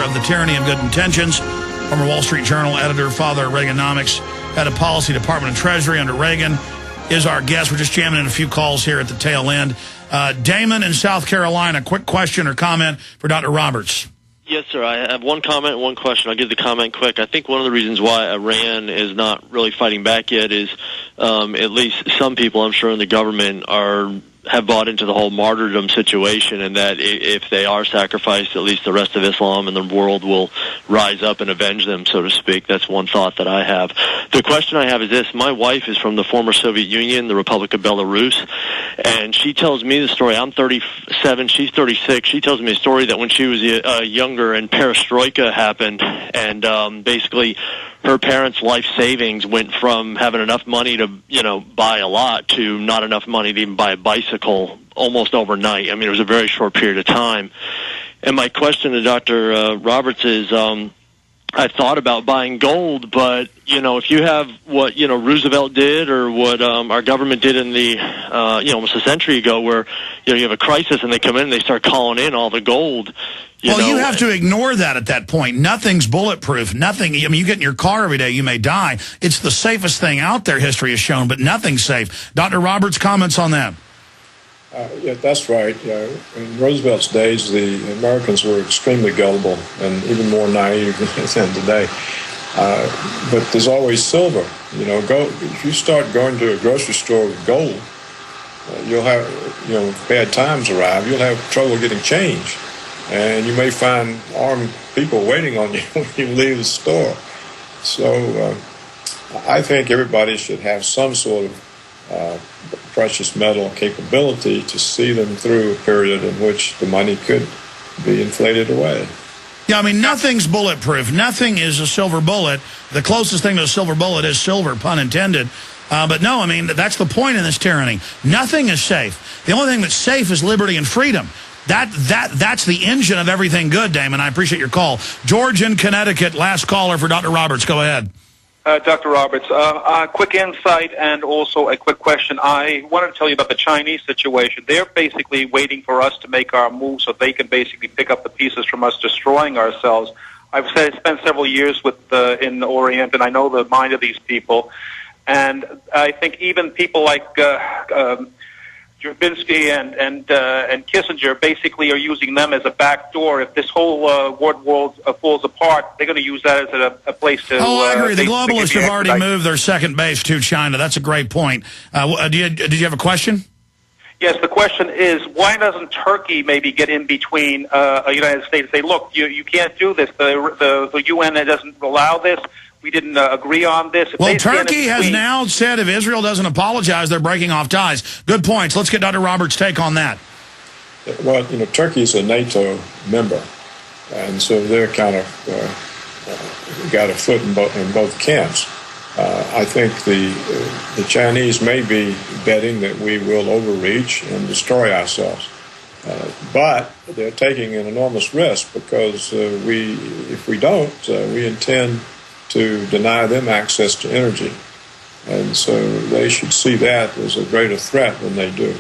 of the tyranny of good intentions. Former Wall Street Journal editor, father of Reaganomics, head of policy, Department of Treasury under Reagan, is our guest. We're just jamming in a few calls here at the tail end. Damon in South Carolina, quick question or comment for Dr. Roberts. Yes, sir. I have one comment and one question. I'll give the comment quick. I think one of the reasons why Iran is not really fighting back yet is at least some people, I'm sure, in the government have bought into the whole martyrdom situation, and that if they are sacrificed, at least the rest of Islam and the world will rise up and avenge them, so to speak. That's one thought that I have. The question I have is this. My wife is from the former Soviet Union, the Republic of Belarus, and she tells me the story. I'm 37, she's 36. She tells me a story that when she was younger and perestroika happened, and basically her parents' life savings went from having enough money to, buy a lot to not enough money to even buy a bicycle almost overnight. I mean, it was a very short period of time. And my question to Dr. Roberts is, I thought about buying gold, but, if you have what, Roosevelt did or what our government did in the, almost a century ago where, you have a crisis and they come in and they start calling in all the gold. You have to ignore that at that point. Nothing's bulletproof. Nothing. I mean, you get in your car every day, you may die. It's the safest thing out there, history has shown, but nothing's safe. Dr. Roberts, comments on that? Yeah, that's right. In Roosevelt's days, the Americans were extremely gullible and even more naive than today. But there's always silver. If you start going to a grocery store with gold, you'll have, if bad times arrive, you'll have trouble getting change. And you may find armed people waiting on you when you leave the store. So I think everybody should have some sort of precious metal capability to see them through a period in which the money could be inflated away. Yeah, I mean, nothing's bulletproof. Nothing is a silver bullet. The closest thing to a silver bullet is silver, pun intended. But no, I mean, that's the point in this tyranny. Nothing is safe. The only thing that's safe is liberty and freedom. That's the engine of everything good, Damon. I appreciate your call. George in Connecticut, last caller for Dr. Roberts. Go ahead. Dr. Roberts, a quick insight and also a quick question. I wanted to tell you about the Chinese situation. They're basically waiting for us to make our move so they can basically pick up the pieces from us destroying ourselves. I've spent several years in the Orient, and I know the mind of these people. And I think even people like Javinsky and Kissinger basically are using them as a back door. If this whole world falls apart, they're going to use that as a place to... Oh, I agree. The globalists have already moved their second base to China. That's a great point. Did you have a question? Yes, the question is, why doesn't Turkey maybe get in between the United States and say, look, you can't do this. The UN doesn't allow this. We didn't agree on this. Well, Turkey has now said if Israel doesn't apologize, they're breaking off ties. Good points. Let's get Dr. Roberts' take on that. Well, Turkey is a NATO member, and so they're kind of got a foot in both camps. I think the Chinese may be betting that we will overreach and destroy ourselves. But they're taking an enormous risk because if we don't, we intend to deny them access to energy. And so they should see that as a greater threat when they do.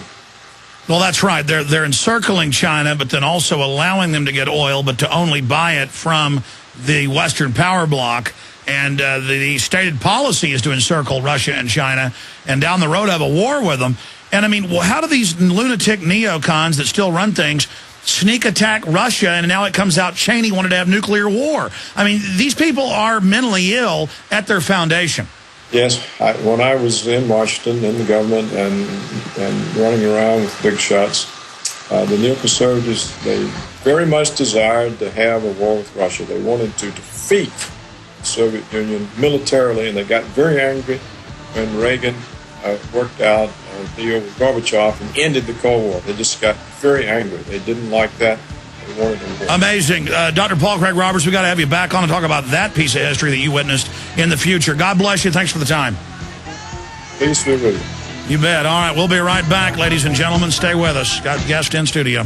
Well, that's right. They're encircling China, but then also allowing them to get oil, but to only buy it from the Western power bloc. And the stated policy is to encircle Russia and China and down the road have a war with them. And, I mean, how do these lunatic neocons that still run things sneak attack Russia, and now it comes out Cheney wanted to have nuclear war? I mean, these people are mentally ill at their foundation. Yes, when I was in Washington, in the government, and running around with big shots, the neoconservatives, they very much desired to have a war with Russia. They wanted to defeat the Soviet Union militarily, and they got very angry when Reagan worked out a deal with Gorbachev and ended the Cold War. They just got very angry. They didn't like that. They wanted a war. Amazing. Dr. Paul Craig Roberts, we got to have you back on and talk about that piece of history that you witnessed in the future. God bless you. Thanks for the time. Peace be with you. You bet. All right, we'll be right back, ladies and gentlemen. Stay with us. Got a guest in studio.